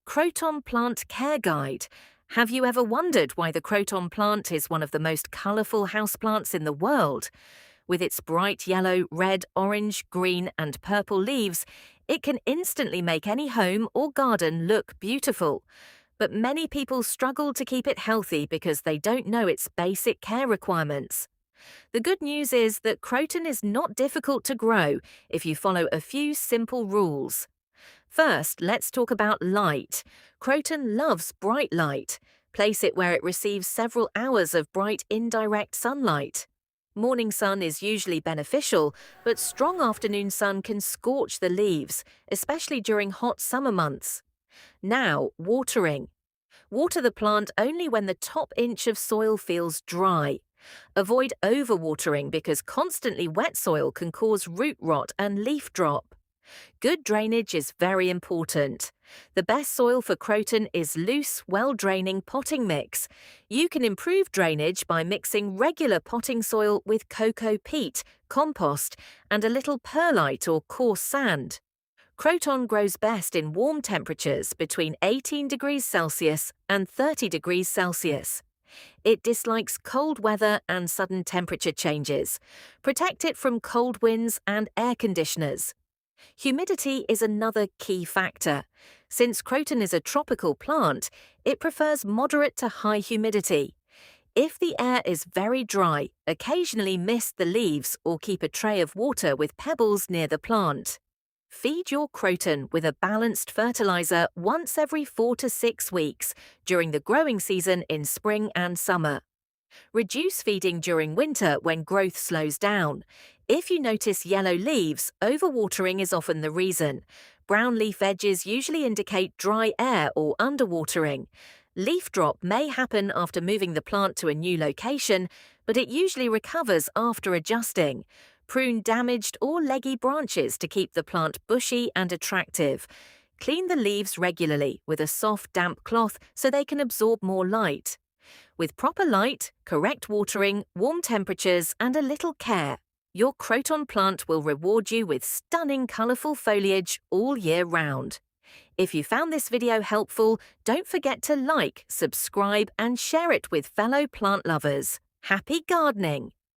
Croton Plant Care Guide. Have you ever wondered why the Croton plant is one of the most colourful houseplants in the world? With its bright yellow, red, orange, green and purple leaves, it can instantly make any home or garden look beautiful. But many people struggle to keep it healthy because they don't know its basic care requirements. The good news is that Croton is not difficult to grow if you follow a few simple rules. First, let's talk about light. Croton loves bright light. Place it where it receives several hours of bright indirect sunlight. Morning sun is usually beneficial, but strong afternoon sun can scorch the leaves, especially during hot summer months. Now, watering. Water the plant only when the top inch of soil feels dry. Avoid overwatering because constantly wet soil can cause root rot and leaf drop. Good drainage is very important. The best soil for Croton is loose, well-draining potting mix. You can improve drainage by mixing regular potting soil with cocoa peat, compost, and a little perlite or coarse sand. Croton grows best in warm temperatures between 18 degrees Celsius and 30 degrees Celsius. It dislikes cold weather and sudden temperature changes. Protect it from cold winds and air conditioners. Humidity is another key factor. Since Croton is a tropical plant, it prefers moderate to high humidity. If the air is very dry, occasionally mist the leaves or keep a tray of water with pebbles near the plant. Feed your Croton with a balanced fertilizer once every 4 to 6 weeks during the growing season in spring and summer. Reduce feeding during winter when growth slows down. If you notice yellow leaves, overwatering is often the reason. Brown leaf edges usually indicate dry air or underwatering. Leaf drop may happen after moving the plant to a new location, but it usually recovers after adjusting. Prune damaged or leggy branches to keep the plant bushy and attractive. Clean the leaves regularly with a soft, damp cloth so they can absorb more light. With proper light, correct watering, warm temperatures, and a little care, your Croton plant will reward you with stunning colourful foliage all year round. If you found this video helpful, don't forget to like, subscribe, and share it with fellow plant lovers. Happy gardening!